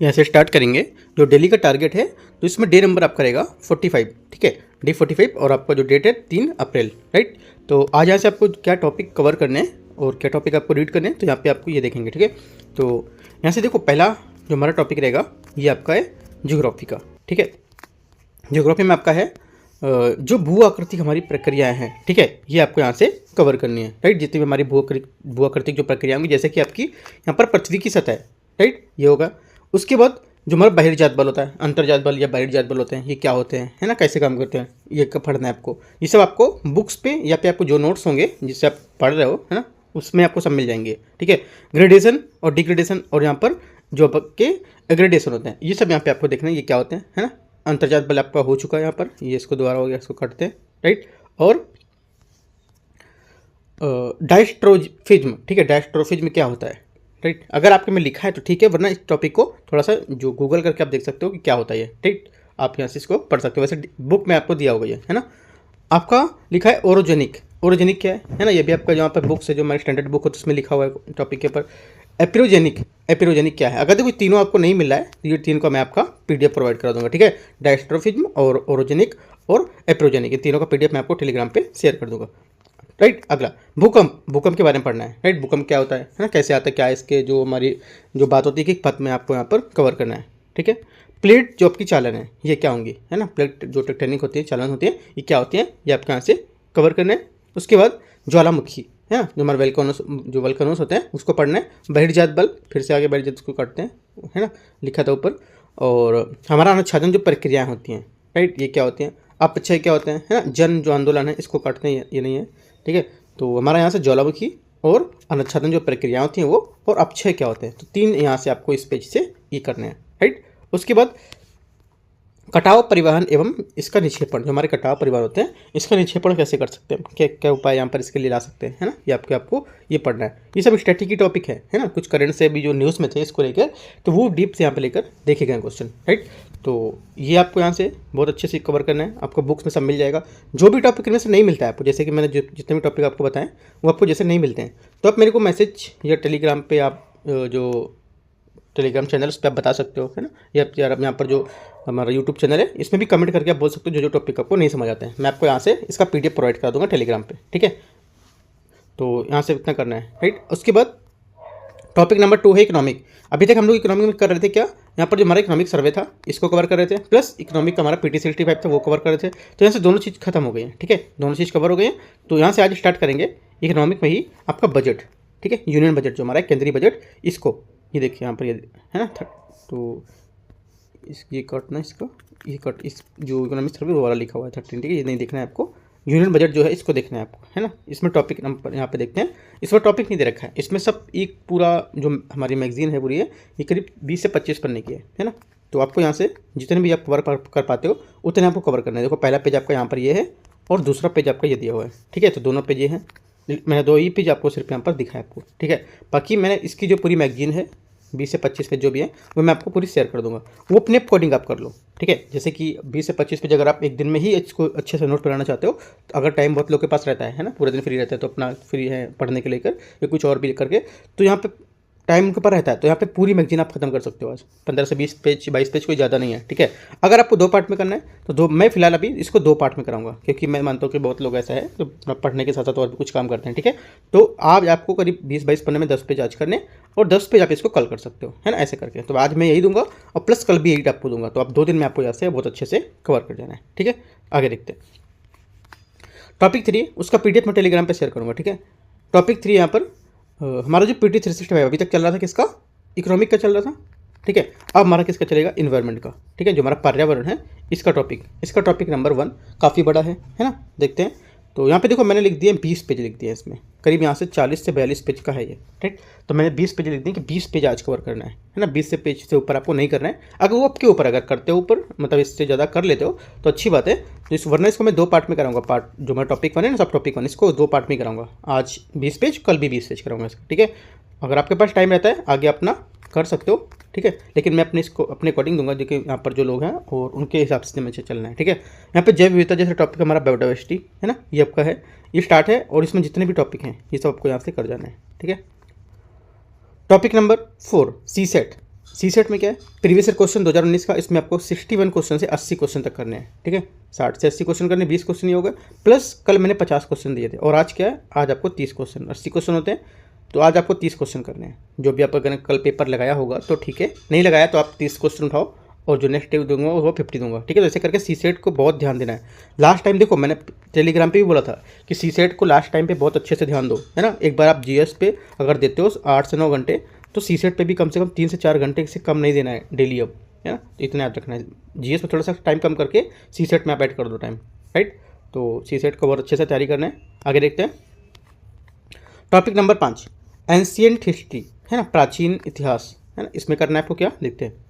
यहाँ से स्टार्ट करेंगे। जो डेली का टारगेट है तो इसमें डे नंबर आपका रहेगा 45, ठीक है, डे 45, और आपका जो डेट है 3 अप्रैल, राइट। तो आज यहाँ से आपको क्या टॉपिक कवर करने हैं और क्या टॉपिक आपको रीड करने हैं, तो यहाँ पे आपको ये देखेंगे, ठीक है। तो यहाँ से देखो, पहला जो हमारा टॉपिक रहेगा ये आपका है ज्योग्राफी का, ठीक है। ज्योग्राफी में आपका है जो भू आकृतिक हमारी प्रक्रियाएं हैं, ठीक है, ये आपको यहाँ से कवर करनी है, राइट। जितनी भी हमारी भू आकृतिक जो प्रक्रिया होंगी, जैसे कि आपकी यहाँ पर पृथ्वी की सतह, राइट, ये होगा। उसके बाद जो हमारा बहिर्जात बल होता है, अंतर्जात बल या बहिर्जात बल होते हैं, ये क्या होते हैं, है ना, कैसे काम करते हैं, ये कब पढ़ना है आपको। ये सब आपको बुक्स पे या फिर आपको जो नोट्स होंगे जिससे आप पढ़ रहे हो, है ना, उसमें आपको सब मिल जाएंगे, ठीक है। ग्रेडेशन और डिग्रेडेशन और यहाँ पर जो आपके एग्रेडेशन होते हैं, ये सब यहाँ पे आपको देखना है, ये क्या होते हैं, है ना। अंतर्जात बल आपका हो चुका है यहाँ पर, ये इसको दोबारा हो गया, इसको काटते हैं, राइट। और डायस्ट्रोफिज्म, ठीक है, डायस्ट्रोफिज्म क्या होता है, राइट। अगर आपके में लिखा है तो ठीक है, वरना इस टॉपिक को थोड़ा सा जो गूगल करके आप देख सकते हो कि क्या होता है ये, ठीक। आप यहाँ से इसको पढ़ सकते हो, वैसे बुक में आपको दिया होगा ये, है ना। आपका लिखा है ओरोजेनिक। ओरोजेनिक क्या है ना, ये भी आपका जहाँ पर बुक्स है, जो हमारी स्टैंडर्ड बुक होती है उसमें लिखा हुआ है टॉपिक के ऊपर। एपिरोजेनिक, एपिरोजेनिक क्या है, अगर देखो तीनों आपको नहीं मिल रहा है तो ये तीन को मैं आपका पीडीएफ प्रोवाइड करा दूंगा, ठीक है। डायस्ट्रोफिज्म और ओरोजेनिक और एपिरोजेनिक, ये तीनों का पीडीएफ मैं आपको टेलीग्राम पे शेयर कर दूंगा, राइट। अगला भूकंप, भूकंप के बारे में पढ़ना है, राइट। भूकंप क्या होता है ना, कैसे आता है, क्या है इसके जो हमारी जो बात होती है कि पथ में आपको यहाँ पर कवर करना है, ठीक है। प्लेट जो आपकी चालन है, ये क्या होंगी, है ना, प्लेट जो टेक्टोनिक होती है, चालन होती है, ये क्या होती है, ये आपके यहाँ से कवर करना है। उसके बाद ज्वालामुखी है ना, जो हमारे वल्कनोस होते हैं उसको पढ़ना है। बहिर्जात बल, फिर से आगे बहिर्जात को काटते हैं, है ना, लिखा था ऊपर। और हमारा अनुच्छादन जो प्रक्रियाएँ होती हैं, राइट, ये क्या होती हैं। अपक्षय क्या होते हैं, है ना, जन जो आंदोलन है इसको काटते हैं, ये नहीं है, ठीक है। तो हमारा यहाँ से ज्वालामुखी और अनुच्छादन जो प्रक्रियाएं होती हैं वो, और अपक्षय क्या होते हैं, तो तीन यहाँ से आपको इस पेज से ये करने हैं, राइट। उसके बाद कटाव परिवहन एवं इसका निक्षेपण, जो हमारे कटाव परिवहन होते हैं इसका निक्षेपण कैसे कर सकते हैं, क्या क्या उपाय यहाँ पर इसके लिए ला सकते हैं, है ना, ये आपको ये पढ़ना है। ये सब स्टैटिक की टॉपिक है ना, कुछ करंट से भी जो न्यूज़ में थे इसको लेकर, तो वो डीप से यहाँ पे लेकर देखे गए क्वेश्चन, राइट। तो ये आपको यहाँ से बहुत अच्छे से कवर करना है, आपको बुक्स में सब मिल जाएगा। जो भी टॉपिक इनमें से नहीं मिलता है आपको, जैसे कि मैंने जितने भी टॉपिक आपको बताएं वो आपको जैसे नहीं मिलते हैं, तो आप मेरे को मैसेज या टेलीग्राम पे आप जो टेलीग्राम चैनल उस पर आप बता सकते हो, है ना, या यार यहाँ पर जो हमारा यूट्यूब चैनल है इसमें भी कमेंट करके आप बोल सकते हो जो टॉपिक आपको नहीं समझ आते हैं, मैं आपको यहाँ से इसका पीडीएफ प्रोवाइड करा दूंगा टेलीग्राम पे, ठीक है। तो यहाँ से इतना करना है, राइट। उसके बाद टॉपिक नंबर 2 है इकोनॉमिक। अभी तक हम लोग इकोनॉमिक में कर रहे थे क्या, यहाँ पर जो हमारा इकोनॉमिक सर्वे था इसको कवर कर रहे थे, प्लस इकोनॉमिक का हमारा PT65 था वो कवर कर रहे थे। तो यहाँ से दोनों चीज़ खत्म हो गई है, ठीक है, दोनों चीज़ कवर हो गई है। तो यहाँ से आज स्टार्ट करेंगे इकोनॉमिक में ही आपका बजट, ठीक है, यूनियन बजट जो हमारा केंद्रीय बजट, इसको ये देखिए यहाँ पर ये है ना, तो ये कट ना, इसका ये कट, इस जो इकोनॉमिक सर्वे वाला लिखा हुआ है 13, ठीक है, ये नहीं देखना है आपको। यूनियन बजट जो है इसको देखना है आपको, है ना। इसमें टॉपिक नंबर यहाँ पे देखते हैं, इसमें टॉपिक नहीं दे रखा है, इसमें सब एक पूरा जो हमारी मैगजीन है पूरी है, ये करीब 20 से 25 पन्ने की है ना। तो आपको यहाँ से जितने भी आप कवर कर पाते हो उतने आपको कवर करना है। देखो पहला पेज आपका यहाँ पर ये है और दूसरा पेज आपका ये दिया हुआ है, ठीक है। तो दोनों पेज ये हैं, मैंने 2 ही पेज आपको सिर्फ यहाँ पर दिखा है आपको, ठीक है। बाकी मैंने इसकी जो पूरी मैगजीन है 20 से 25 पेज जो भी है वो मैं आपको पूरी शेयर कर दूंगा, वो अपने अकॉर्डिंग आप कर लो, ठीक है। जैसे कि 20 से 25 पेज अगर आप एक दिन में ही इसको अच्छे से नोट बनाना चाहते हो, तो अगर टाइम बहुत लोग के पास रहता है ना, पूरे दिन फ्री रहता है, तो अपना फ्री है पढ़ने के लेकर या कुछ और भी करके, तो यहाँ पे टाइम उनके पास रहता है, तो यहाँ पे पूरी मैगजीन आप खत्म कर सकते हो आज 15 से 20 पेज 22 पेज कोई ज़्यादा नहीं है, ठीक है। अगर आपको 2 पार्ट में करना है तो मैं फिलहाल अभी इसको 2 पार्ट में कराऊंगा, क्योंकि मैं मानता हूँ कि बहुत लोग ऐसा है तो पढ़ने के साथ साथ और भी कुछ काम करते हैं, ठीक है। तो आज आपको करीब 20-22 पन्ने में 10 पेज आज करने, और 10 पेज आप इसको कल कर सकते हो, है ना, ऐसे करके। तो आज मैं यही दूंगा और प्लस कल भी यही आपको दूंगा, तो आप 2 दिन में आपको यहाँ से बहुत अच्छे से कवर कर जाना है, ठीक है। आगे देखते हैं टॉपिक 3, उसका पीडीएफ मैं टेलीग्राम पर शेयर करूँगा, ठीक है। टॉपिक 3 यहाँ पर हमारा जो PT365 अभी तक चल रहा था किसका, इकोनॉमिक का चल रहा था, ठीक है। अब हमारा किसका चलेगा, इन्वायरमेंट का, ठीक है, जो हमारा पर्यावरण है इसका टॉपिक नंबर 1 काफ़ी बड़ा है ना। देखते हैं, तो यहाँ पे देखो मैंने लिख दिया 20 पेज लिख दिया इसमें, करीब यहाँ से 40 से 42 पेज का है ये, राइट। तो मैंने 20 पेज लिख दिए कि 20 पेज आज कवर करना है ना। 20 से पेज से ऊपर आपको नहीं करना है, अगर वो आपके ऊपर, अगर करते हो ऊपर मतलब इससे ज़्यादा कर लेते हो तो अच्छी बात है। तो वरना इसको मैं 2 पार्ट में कराऊंगा, पार्ट जो मैं टॉपिक 1 है ना, सब टॉपिक 1 इसको 2 पार्ट में कराऊंगा, आज 20 पेज कल भी 20 पेज कराऊंगा इसका, ठीक है। अगर आपके पास टाइम रहता है आगे अपना कर सकते हो, ठीक है, लेकिन मैं अपने अकॉर्डिंग दूंगा, जो कि यहाँ पर जो लोग हैं और उनके हिसाब से मुझे चलना है, ठीक है। यहाँ पे जैव विविधता जैसे टॉपिक हमारा बायोडाइवर्सिटी है ना, ये आपका है, ये स्टार्ट है, और इसमें जितने भी टॉपिक हैं ये सब आपको यहाँ से कर जाना है, ठीक है। टॉपिक नंबर 4 CSET, सीसेट में क्या है, प्रीवियस ईयर क्वेश्चन 2019 का, इसमें आपको 61 क्वेश्चन से 80 क्वेश्चन तक करने हैं, ठीक है। 60 से 80 क्वेश्चन करने, 20 क्वेश्चन ही होगा, प्लस कल मैंने 50 क्वेश्चन दिए थे, और आज क्या है, आज आपको 30 क्वेश्चन, 80 क्वेश्चन होते हैं, तो आज आपको 30 क्वेश्चन करने हैं। जो भी आप अगर कल पेपर लगाया होगा तो ठीक है, नहीं लगाया तो आप 30 क्वेश्चन उठाओ, और जो नेक्स्ट डे दूंगा वो 50 दूंगा, ठीक है। तो ऐसे करके सीसेट को बहुत ध्यान देना है। लास्ट टाइम देखो मैंने टेलीग्राम पे भी बोला था कि सीसेट को लास्ट टाइम पे बहुत अच्छे से ध्यान दो, है ना। एक बार आप जीएस पे अगर देते हो 8 से 9 घंटे, तो सीसेट पे भी कम से कम 3 से 4 घंटे से कम नहीं देना है डेली अब, है ना। तो इतना याद रखना है, जीएस में थोड़ा सा टाइम कम करके सीसेट में आप ऐड कर दो टाइम, राइट। तो सीसेट को बहुत अच्छे से तैयारी करना है। आगे देखते हैं टॉपिक नंबर 5, एंशियंट हिस्ट्री, है ना, प्राचीन इतिहास, है ना। इसमें करना है आपको क्या, देखते हैं।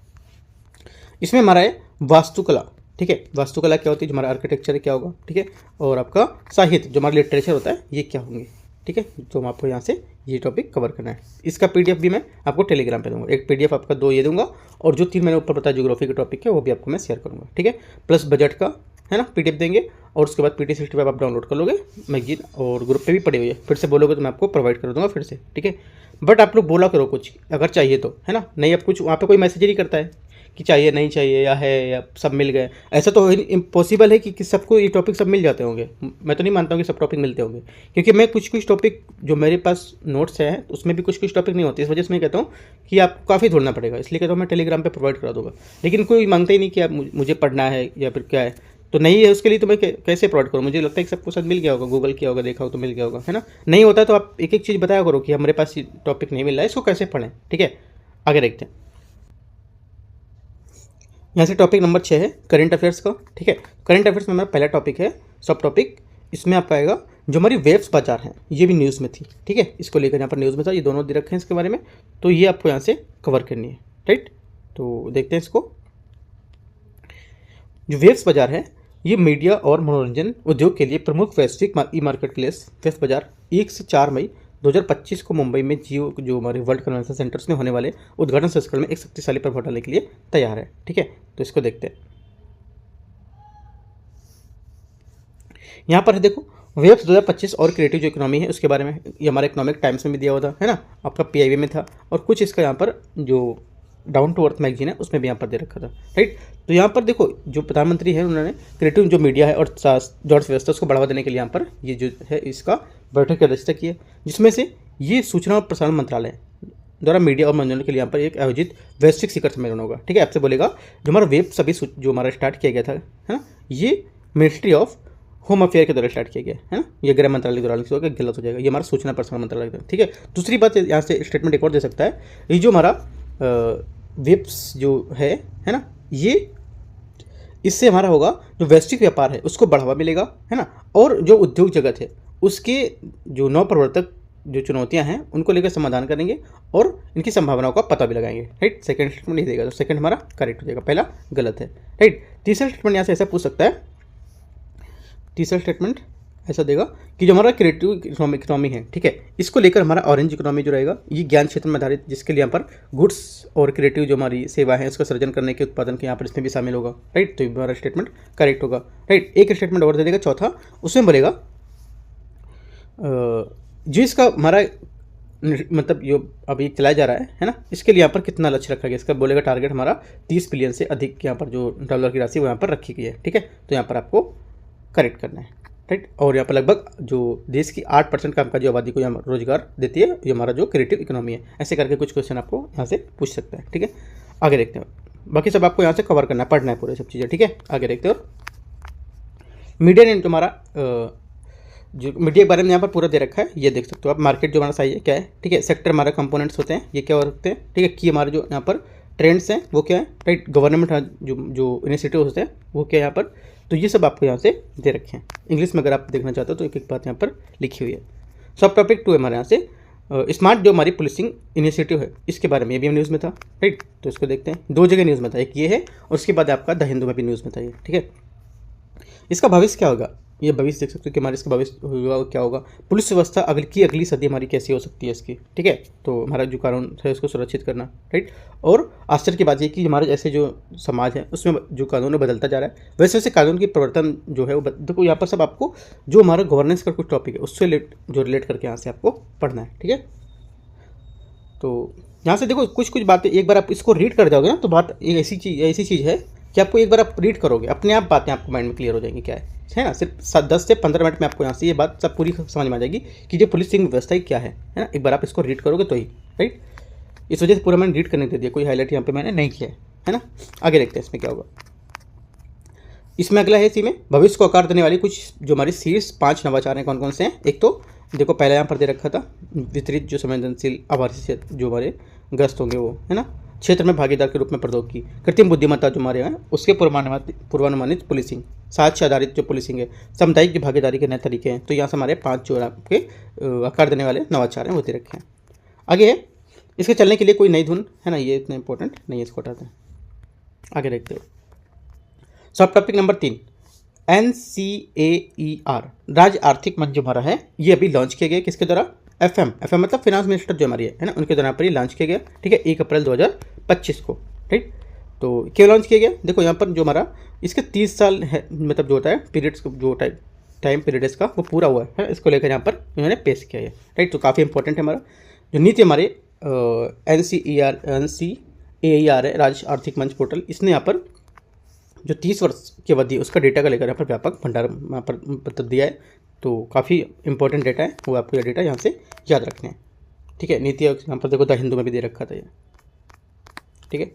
इसमें हमारा है वास्तुकला, ठीक है। वास्तुकला क्या होती है, जो हमारा आर्किटेक्चर क्या होगा, ठीक है। और आपका साहित्य, जो हमारा लिटरेचर होता है, ये क्या होंगे, ठीक है। तो हम आपको यहाँ से ये टॉपिक कवर करना है। इसका पीडीएफ भी मैं आपको टेलीग्राम पे दूंगा, एक पीडीएफ आपका 2 ये दूंगा, और जो 3 मैंने ऊपर बताया ज्योग्राफी के टॉपिक है वो भी आपको मैं शेयर करूँगा, ठीक है। प्लस बजट का, है ना, पीडीएफ देंगे, और उसके बाद PT65 आप डाउनलोड कर लोगे, मैगजीन और ग्रुप पे भी पड़ी हुई है, फिर से बोलोगे तो मैं आपको प्रोवाइड कर दूंगा फिर से, ठीक है। बट आप लोग बोला करो कुछ अगर चाहिए तो, है ना। नहीं, अब कुछ वहाँ पे कोई मैसेज ही नहीं करता है कि चाहिए नहीं चाहिए या है या सब मिल गए। ऐसा तो इम्पॉसिबल है कि सबको ये टॉपिक सब मिल जाते होंगे। मैं तो नहीं मानता हूँ कि सब टॉपिक मिलते होंगे, क्योंकि मैं कुछ टॉपिक जो मेरे पास नोट्स हैं उसमें भी कुछ टॉपिक नहीं होते। इस वजह से मैं कहता हूँ कि आपको काफ़ी ढूंढना पड़ेगा, इसलिए कहता हूँ मैं टेलीग्राम पर प्रोवाइड करा दूँगा। लेकिन कोई मांगता ही नहीं कि आप मुझे पढ़ना है या फिर क्या है, तो नहीं है उसके लिए तो मैं कैसे प्रोवाइड करूँ। मुझे लगता है कि सबको साथ मिल गया होगा, गूगल किया होगा, देखा हो तो मिल गया होगा, है ना। नहीं होता तो आप एक एक चीज़ बताया करो कि हमारे पास टॉपिक नहीं मिल रहा है, इसको कैसे पढ़ें, ठीक है। आगे देखते हैं। यहाँ से टॉपिक नंबर 6 है करंट अफेयर्स का, ठीक है। करंट अफेयर्स में हमारा पहला टॉपिक है सब टॉपिक, इसमें आपका आएगा जो हमारी वेब्स बाजार हैं, ये भी न्यूज़ में थी, ठीक है। इसको लेकर यहाँ पर न्यूज़ में था, ये दोनों दे रखे हैं इसके बारे में, तो ये आपको यहाँ से कवर करनी है, राइट। तो देखते हैं इसको। जो वेब्स बाजार है, ये मीडिया और मनोरंजन उद्योग के लिए प्रमुख वैश्विक ई मार्केट प्लेस वेब्स बाजार 1 से 4 मई 2025 को मुंबई में जियो जो हमारे वर्ल्ड कन्वेंशन सेंटर्स में होने वाले उद्घाटन संस्करण में एक शक्तिशाली प्रभाव डालने के लिए तैयार है, ठीक है। तो इसको देखते हैं। यहाँ पर देखो वेब्स 2025 और क्रिएटिव जो इकोनॉमी है उसके बारे में, ये हमारे इकोनॉमिक टाइम्स में भी दिया हुआ था, है ना, आपका PIB में था, और कुछ इसका यहाँ पर जो डाउन टू अर्थ मैगजीन है उसमें भी यहाँ पर दे रखा था, राइट। तो यहाँ पर देखो जो प्रधानमंत्री है उन्होंने क्रिएटिव जो मीडिया है और जॉर्ज व्यवस्था उसको बढ़ावा देने के लिए यहाँ पर ये जो है इसका बैठक की अध्यक्षता की है, जिसमें से ये सूचना और प्रसारण मंत्रालय द्वारा मीडिया और मनोरंजन के लिए यहाँ पर एक आयोजित वैश्विक शिखर सम्मेलन होगा, ठीक है। आपसे बोलेगा जो हमारा वेब सभी जो हमारा स्टार्ट किया गया था, है ना, ये मिनिस्ट्री ऑफ होम अफेयर के द्वारा स्टार्ट किया गया है ना, ये गृह मंत्रालय के द्वारा होगा, गलत हो जाएगा, ये हमारा सूचना प्रसारण मंत्रालय का, ठीक है। दूसरी बात यहाँ से स्टेटमेंट एक और दे सकता है, ये जो हमारा वेब्स जो है ना, ये इससे हमारा होगा जो वैश्विक व्यापार है उसको बढ़ावा मिलेगा, है ना, और जो उद्योग जगत है उसके जो नवप्रवर्तक जो चुनौतियां हैं उनको लेकर समाधान करेंगे और इनकी संभावनाओं का पता भी लगाएंगे, राइट। सेकंड स्टेटमेंट नहीं देगा तो सेकंड हमारा करेक्ट हो जाएगा, पहला गलत है, राइट। तीसरा स्टेटमेंट यहाँ से ऐसा पूछ सकता है, तीसरा स्टेटमेंट ऐसा देगा कि जो हमारा क्रिएटिव इकोनॉमी है, ठीक है, इसको लेकर हमारा ऑरेंज इकोनॉमी जो रहेगा ये ज्ञान क्षेत्र में आधारित, जिसके लिए यहाँ पर गुड्स और क्रिएटिव जो हमारी सेवा है उसका सृजन करने के उत्पादन के यहाँ पर इसमें भी शामिल होगा, राइट। तो हमारा स्टेटमेंट करेक्ट होगा, राइट। एक स्टेटमेंट और दे देगा चौथा, उसमें बोलेगा जो इसका हमारा मतलब जो अभी चलाया जा रहा है ना, इसके लिए यहाँ पर कितना लक्ष्य रखा गया, इसका बोलेगा टारगेट हमारा 30 बिलियन से अधिक यहाँ पर जो डॉलर की राशि वो यहाँ पर रखी गई है, ठीक है। तो यहाँ पर आपको करेक्ट करना है, राइट। और यहाँ पर लगभग जो देश की 8% का जो आबादी को यहाँ रोजगार देती है, ये हमारा जो क्रिएटिव इकोनॉमी है, ऐसे करके कुछ क्वेश्चन आपको यहाँ से पूछ सकता है, ठीक है। आगे देखते हैं, बाकी सब आपको यहाँ से कवर करना है, पढ़ना है पूरे सब चीज़ें, ठीक है। आगे देखते हो मीडिया ने तुम्हारा जो मीडिया के बारे में यहाँ पर पूरा दे रखा है, ये देख सकते हो आप। मार्केट जो हमारा सही है क्या है, ठीक है। सेक्टर हमारा कंपोनेंट्स होते हैं, ये क्या रखते हैं, ठीक है। की हमारे जो यहाँ पर ट्रेंड्स हैं वो क्या है, राइट। गवर्नमेंट जो इनिशिएटिव होते हैं वो क्या है यहाँ पर, तो ये सब आपको यहाँ से दे रखे हैं। इंग्लिश में अगर आप देखना चाहते हो तो एक एक बात यहाँ पर लिखी हुई है। सब टॉपिक 2 हमारे यहाँ से स्मार्ट जो हमारी पुलिसिंग इनिशिएटिव है इसके बारे में, ये भी न्यूज़ में था, राइट। तो इसको देखते हैं, 2 जगह न्यूज़ में था, एक ये है और उसके बाद आपका द हिंदू में भी न्यूज़ में था ये, ठीक है। इसका भविष्य क्या होगा, ये भविष्य देख सकते हो कि हमारे इसका भविष्य होगा क्या होगा, पुलिस व्यवस्था अगली सदी हमारी कैसी हो सकती है इसकी, ठीक है। तो हमारा जो कानून है उसको सुरक्षित करना, राइट। और आश्चर्य की बात ये कि हमारे जैसे जो समाज है उसमें जो कानून बदलता जा रहा है, वैसे वैसे कानून की प्रवर्तन जो है वो देखो यहाँ पर सब आपको जो हमारा गवर्नेंस का कुछ टॉपिक है उससे जो रिलेट करके यहाँ से आपको पढ़ना है, ठीक है। तो यहाँ से देखो कुछ कुछ बातें एक बार आप इसको रीड कर जाओगे ना, तो बात एक ऐसी चीज़ है कि आपको एक बार आप रीड करोगे अपने आप बातें आपको माइंड में क्लियर हो जाएंगी क्या है ना। सिर्फ 10 से 15 मिनट में आपको यहाँ से ये बात सब पूरी समझ में आ जाएगी कि जो पुलिसिंग व्यवस्था क्या है ना। एक बार आप इसको रीड करोगे तो ही, राइट। इस वजह से पूरा मैंने रीड करने दे दिया, कोई हाईलाइट यहाँ पे मैंने नहीं किया है ना। आगे देखते हैं इसमें क्या होगा। इसमें अगला है इसी में भविष्य को आकार देने वाली कुछ जो हमारी शीर्ष 5 नवाचार हैं, कौन कौन से हैं। एक तो देखो पहले यहाँ पर दे रखा था वितरित जो संवेदनशील आभासी क्षेत्र जो हमारे ग्रस्त होंगे वो, है ना। क्षेत्र में भागीदार के रूप में प्रौद्योगिकी, कृत्रिम बुद्धिमत्ता जो हमारे हैं उसके पूर्वानुमानित पुलिसिंग, साक्ष्य आधारित जो पुलिसिंग है, सामुदायिक जो भागीदारी के नए तरीके हैं। तो यहाँ से हमारे 5 जो आपके आकार देने वाले नवाचार हैं वो दे रखे हैं। आगे है इसके चलने के लिए कोई नई धुन, है ना, ये इतना इंपॉर्टेंट नहीं है, इसको हटाते हैं। आगे देखते हो सब टॉपिक नंबर 3 NCAER राज्य आर्थिक मंच जो हमारा है ये अभी लॉन्च किया गया किसके द्वारा, FM मतलब फाइनेंस मिनिस्टर जो हमारी है ना, उनके द्वारा पर ये लॉन्च किया गया, ठीक है, 1 अप्रैल 2025 को, ठीक। तो क्यों लॉन्च किया गया, देखो यहाँ पर जो हमारा इसके 30 साल है, मतलब जो होता है पीरियड्स जो टाइम पीरियड इसका वो पूरा हुआ है, इसको लेकर यहाँ पर इन्होंने पेश किया है, राइट। तो काफ़ी इंपॉर्टेंट है हमारा जो नीति हमारे NCAER है राज्य आर्थिक मंच पोर्टल, इसने यहाँ पर जो 30 वर्ष की अवधि उसका डेटा का लेकर यहाँ पर व्यापक भंडार यहाँ पर मतलब दिया है। तो काफ़ी इंपॉर्टेंट डेटा है, वो आपको ये डेटा यहाँ से याद रखने हैं, ठीक है। नीति आयोग यहाँ पर देखो द हिंदू में भी दे रखा था ये, ठीक है।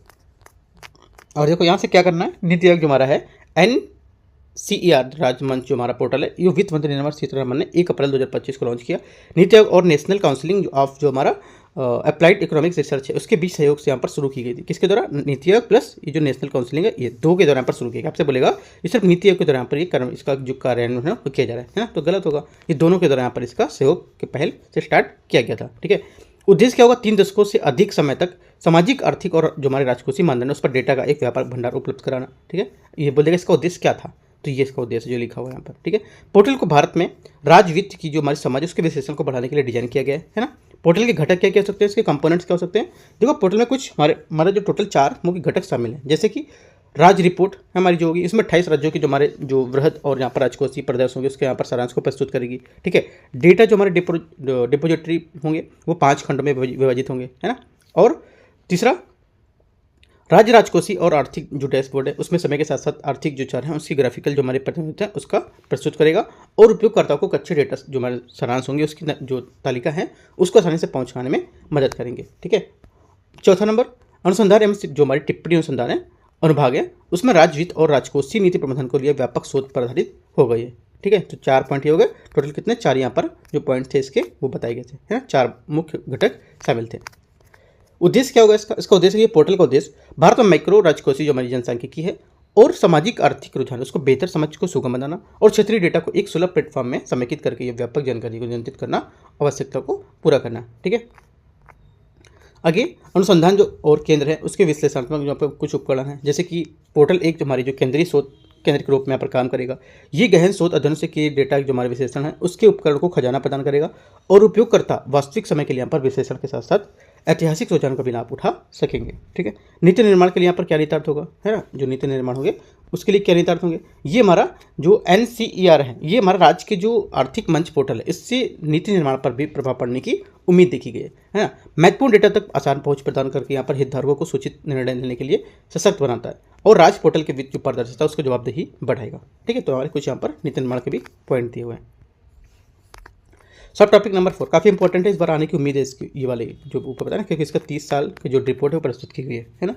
और देखो यहाँ से क्या करना है, नीति आयोग जो हमारा है NCER राज्य मंच जो हमारा पोर्टल है ये वित्त मंत्री निर्मला सीतारमण ने 1 अप्रैल 2025 को लॉन्च किया। नीति आयोग और नेशनल काउंसिलिंग ऑफ जो हमारा अप्लाइड इकोनॉमिक्स रिसर्च है उसके बीच सहयोग से यहाँ पर शुरू की गई थी, किसके द्वारा, नीति आयोग प्लस ये जो नेशनल काउंसिलिंग है ये 2 के द्वारा पर शुरू किया गया। आपसे बोलेगा ये सिर्फ नीति आयोग के द्वारा पर ये कर्म इसका जो कार्यान्वयन है वो किया जा रहा है ना, तो गलत होगा, ये दोनों के द्वारा यहाँ पर इसका सहयोग के पहल से स्टार्ट किया गया था, ठीक है। उद्देश्य क्या होगा, 3 दशकों से अधिक समय तक सामाजिक आर्थिक और जो हमारे राजकोषीय मानदंड उस पर डेटा का एक व्यापक भंडार उपलब्ध कराना, ठीक है। ये बोलेगा इसका उद्देश्य क्या था, तो ये इसका उद्देश्य जो लिखा हुआ है यहाँ पर, ठीक है। पोर्टल को भारत में राज्य वित्त की जो हमारी समाज उसके विश्लेषण को बढ़ाने के लिए डिजाइन किया गया है ना। पोर्टल के घटक क्या क्या हो सकते हैं, इसके कंपोनेंट्स क्या हो सकते हैं। देखो पोर्टल में कुछ हमारे जो टोटल 4 मुख्य घटक शामिल हैं, जैसे कि राज्य रिपोर्ट हमारी जो होगी इसमें 28 राज्यों के जो हमारे जो वृहद और यहाँ पर राजकोषीय प्रदेश होंगे उसके यहाँ पर सारांश को प्रस्तुत करेगी, ठीक है। डेटा जो हमारे डिपोजिटरी होंगे वो 5 खंडों में विभाजित होंगे, है ना। और तीसरा राज्य राजकोषीय और आर्थिक जो डैशबोर्ड है उसमें समय के साथ साथ आर्थिक जो चर हैं उसकी ग्राफिकल जो हमारे प्रतिनिधित्व है उसका प्रस्तुत करेगा और उपयोगकर्ताओं को कच्चे डेटा जो हमारे सारांश होंगे उसकी जो तालिका है उसको आसानी से पहुंचाने में मदद करेंगे, ठीक है। चौथा नंबर अनुसंधान एवं जो हमारी टिप्पणी अनुसंधान है अनुभाग है उसमें राज्य वित्त और राजकोषीय नीति प्रबंधन को लिए व्यापक शोध पर आधारित हो गई है, ठीक है। तो 4 पॉइंट ये हो गए, टोटल कितने 4 यहाँ पर जो पॉइंट थे इसके वो बताए गए थे, है ना। 4 मुख्य घटक शामिल थे। उद्देश्य क्या होगा इसका उद्देश्य ये पोर्टल का उद्देश्य भारत में माइक्रो राजकोषीय जो हमारी जनसांख्यिकी है और सामाजिक आर्थिक रुझान उसको बेहतर समझ को सुगम बनाना और क्षेत्रीय डेटा को एक सुलभ प्लेटफॉर्म में समेकित करके ये व्यापक जानकारी को नियंत्रित करना, आवश्यकता को पूरा करना, ठीक है। आगे अनुसंधान जो और केंद्र है उसके विश्लेषणात्मक जो पर कुछ उपकरण हैं, जैसे कि पोर्टल एक जो हमारी जो केंद्रीय शोध केंद्र के रूप में यहाँ पर काम करेगा। ये गहन शोध अध्ययन से किए डेटा जो हमारे विश्लेषण है उसके उपकरण को खजाना प्रदान करेगा और उपयोगकर्ता वास्तविक समय के लिए यहाँ पर विश्लेषण के साथ साथ ऐतिहासिक रुझान का भी लाभ उठा सकेंगे, ठीक है। नीति निर्माण के लिए यहाँ पर क्या निहितार्थ होगा, है ना, जो नीति निर्माण होंगे उसके लिए क्या निहितार्थ होंगे। ये हमारा जो NCER है ये हमारा राज्य के जो आर्थिक मंच पोर्टल है इससे नीति निर्माण पर भी प्रभाव पड़ने की उम्मीद देखी गई है ना। महत्वपूर्ण डेटा तक आसान पहुंच प्रदान करके यहाँ पर हितधारकों को सूचित निर्णय लेने के लिए सशक्त बनाता है और राज्य पोर्टल के बीच जो पारदर्शिता उसको जवाबदेही बढ़ाएगा, ठीक है। तो हमारे कुछ यहाँ पर नीति निर्माण के भी पॉइंट दिए हुए हैं। सब टॉपिक नंबर 4 काफ़ी इंपॉर्टेंट है, इस बार आने की उम्मीद है इसकी, ये वाले जो ऊपर बताया ना, क्योंकि इसका 30 साल की जो रिपोर्ट है वो प्रस्तुत की गई है ना।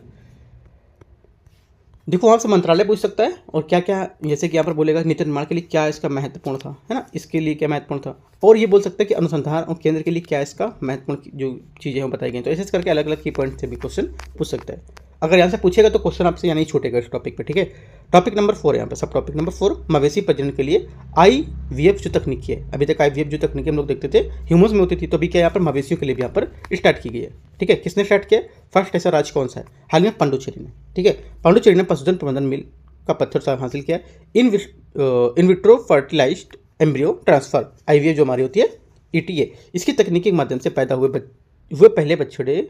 देखो वहाँ से मंत्रालय पूछ सकता है और क्या क्या, जैसे कि यहाँ पर बोलेगा नीति निर्माण के लिए क्या इसका महत्वपूर्ण था, है ना, इसके लिए क्या महत्वपूर्ण था, और ये बोल सकता है कि अनुसंधान और केंद्र के लिए क्या इसका महत्वपूर्ण जो चीज़ें हैं बताई गई। तो ऐसे करके अलग अलग की पॉइंट से भी क्वेश्चन पूछ सकता है। अगर यहाँ से पूछेगा तो क्वेश्चन आपसे यहाँ नहीं छूटेगा इस टॉपिक पे, ठीक है। टॉपिक नंबर 4 यहाँ पे सब टॉपिक नंबर 4 मवेशी प्रजनन के लिए IVF जो तकनीकी है, अभी तक IVF जो तकनीकी हम लोग देखते थे ह्यूमन्स में होती थी, तो अभी क्या यहाँ पर मवेशियों के लिए भी यहाँ पर स्टार्ट की गई है, ठीक है। किसने स्टार्ट किया, फर्स्ट ऐसा राज्य कौन सा है, हाल में पांडुचेरी ने, ठीक है। पांडुचेरी ने पशुधन प्रबंधन मिल का पत्थर साहब हासिल किया। In vitro fertilized embryo transfer IVF जो हमारी होती है ETA, इसकी तकनीकी के माध्यम से पैदा हुए पहले बछड़े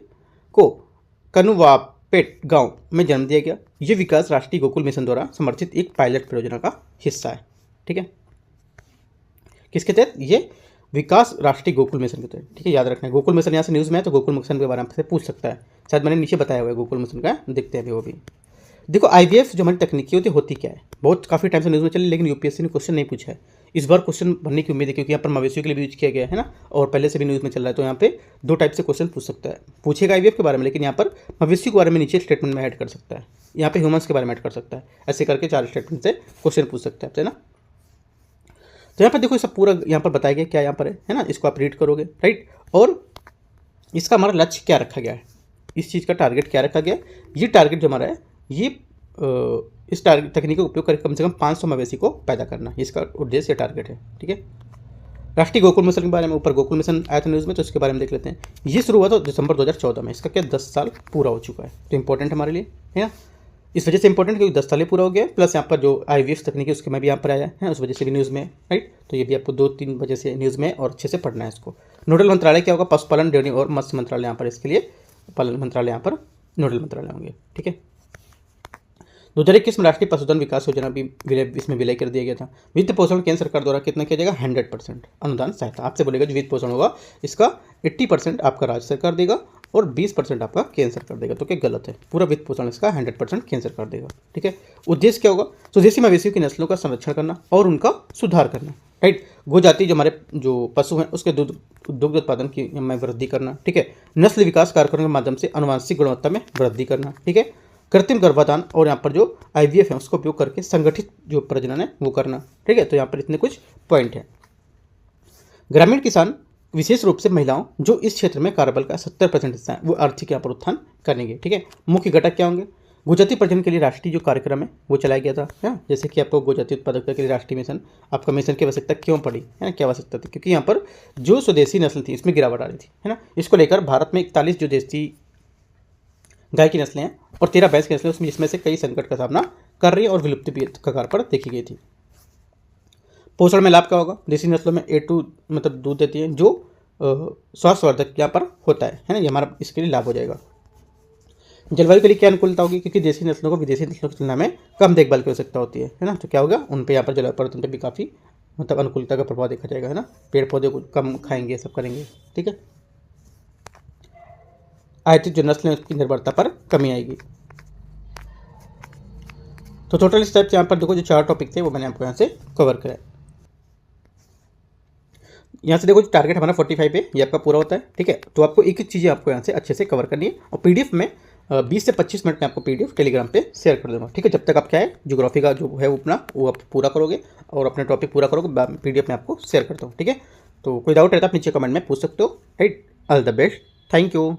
को कनुवापेट गांव में जन्म दिया गया। ये विकास राष्ट्रीय गोकुल मिशन द्वारा समर्थित एक पायलट परियोजना का हिस्सा है, ठीक है। किसके तहत, ये विकास राष्ट्रीय गोकुल मिशन के तहत, ठीक है, याद रखना है। गोकुल मिशन यहाँ से न्यूज़ में है तो गोकुल मिशन के बारे में से पूछ सकता है, शायद मैंने नीचे बताया हुआ है गोकुल मिशन का, देखते हैं अभी वो भी। देखो IVF जो हमारी तकनीकी होती क्या है, बहुत काफ़ी टाइम से न्यूज़ में चली, लेकिन यूपीएससी ने क्वेश्चन नहीं पूछा है। इस बार क्वेश्चन बनने की उम्मीद है, क्योंकि यहाँ पर मवेशियों के लिए भी यूज किया गया है ना, और पहले से भी न्यूज़ में चल रहा है, तो यहाँ पे 2 टाइप से क्वेश्चन पूछ सकता है, पूछेगा IVF के बारे में, लेकिन यहाँ पर मवेशियों के बारे में नीचे स्टेटमेंट में ऐड कर सकता है, यहाँ पे ह्यूमन्स के बारे में ऐड कर सकता है, ऐसे करके 4 स्टेटमेंट से क्वेश्चन पूछ सकता है ना। तो यहाँ पर देखो सब पूरा यहाँ पर बताया गया क्या यहाँ पर है ना, इसको आप रीड करोगे, राइट। और इसका हमारा लक्ष्य क्या रखा गया है, इस चीज़ का टारगेट क्या रखा गया है, ये टारगेट जो हमारा है, ये इस टारगेट तकनीक का उपयोग करके कम से कम 500 मवेशी को पैदा करना, इसका उद्देश्य टारगेट है, ठीक है। राष्ट्रीय गोकुल मिशन के बारे में, ऊपर गोकुल मिशन आया था न्यूज़ में, तो इसके बारे में देख लेते हैं। ये शुरू हुआ था दिसंबर 2014 में, इसका क्या 10 साल पूरा हो चुका है, तो इंपॉर्टेंट हमारे लिए है ना। इस वजह से इंपॉर्टेंट क्योंकि 10 साल पूरा हो गया, प्लस यहाँ पर जो IVF तकनीक है उसके में भी यहाँ पर आया है, उस वजह से भी न्यूज़ में, राइट। तो ये भी आपको 2-3 वजह से न्यूज़ में और अच्छे से पढ़ना है इसको। नोडल मंत्रालय क्या होगा, पशुपालन, डेयरी और मत्स्य मंत्रालय यहाँ पर, इसके लिए पालन मंत्रालय यहाँ पर नोडल मंत्रालय होंगे, ठीक है। 2021 में राष्ट्रीय पशुधन विकास योजना भी इसमें विलय कर दिया गया था। वित्त पोषण केंद्र सरकार द्वारा कितना किया जाएगा, 100% अनुदान सहायता। आपसे बोलेगा जो वित्त पोषण होगा इसका 80% आपका राज्य सरकार देगा और 20% आपका केंद्र सरकार देगा, तो क्या गलत है, पूरा वित्त पोषण इसका 100% केंद्र सरकार देगा, ठीक है। उद्देश्य क्या होगा, स्वदेशी मवेशियों की नस्लों का संरक्षण करना और उनका सुधार करना, राइट। गोजाति जो हमारे जो पशु हैं उसके दुग्ध उत्पादन की में वृद्धि करना, ठीक है। नस्ल विकास कार्यक्रम के माध्यम से आनुवंशिक गुणवत्ता में वृद्धि करना, ठीक है। कृत्रिम गर्भाधान और यहाँ पर जो IVF है उसका उपयोग करके संगठित जो प्रजनन है वो करना, ठीक है। तो यहाँ पर इतने कुछ पॉइंट हैं। ग्रामीण किसान विशेष रूप से महिलाओं जो इस क्षेत्र में कार्यबल का 70% हिस्सा है वो आर्थिक यहाँ पर उत्थान करेंगे, ठीक है। मुख्य घटक क्या होंगे, गोजाति प्रजनन के लिए राष्ट्रीय जो कार्यक्रम है वो चलाया गया था, है। जैसे कि आपको गोजाति उत्पादकता के लिए राष्ट्रीय मिशन, आपका मिशन की आवश्यकता क्यों पड़ी है ना, क्या आवश्यकता थी, क्योंकि यहाँ पर जो स्वदेशी नस्ल थी इसमें गिरावट आ रही थी, है ना। इसको लेकर भारत में 41 जो देसी गाय की नस्लें हैं और 13 भैंस की नस्लें उसमें, जिसमें से कई संकट का सामना कर रही है और विलुप्ति भी कगार पर देखी गई थी। पोषण में लाभ क्या होगा, देसी नस्लों में A2 मतलब दूध देती है जो स्वास्थ्यवर्धक यहाँ पर होता है ना, ये हमारा इसके लिए लाभ हो जाएगा। जलवायु के लिए क्या अनुकूलता होगी, क्योंकि देसी नस्लों को विदेशी नस्लों की तुलना में कम देखभाल की आवश्यकता होती है ना, तो क्या होगा उन पर यहाँ पर जलवायु परिवर्तन पर भी काफ़ी मतलब अनुकूलता का प्रभाव देखा जाएगा, है ना। पेड़ पौधे को कम खाएंगे, सब करेंगे, ठीक है। आयातित जो नस्ल है उसकी निर्भरता पर कमी आएगी। तो टोटल इस टाइप से यहाँ पर देखो जो 4 टॉपिक थे वो मैंने आपको यहाँ से कवर किया। यहाँ से देखो जो टारगेट हमारा 45 है ये आपका पूरा होता है, ठीक है। तो आपको एक एक चीज़ें आपको यहाँ से अच्छे से कवर करनी है, और PDF में 20 से 25 मिनट में आपको PDF टेलीग्राम पे शेयर कर दूँगा, ठीक है। जब तक आप क्या है ज्योग्राफी का जो है अपना वो आप पूरा करोगे और अपने टॉपिक पूरा करोगे, PDF में आपको शेयर करता हूँ, ठीक है। तो कोई डाउट रहता है आप नीचे कमेंट में पूछ सकते हो, right. All the best, thank you.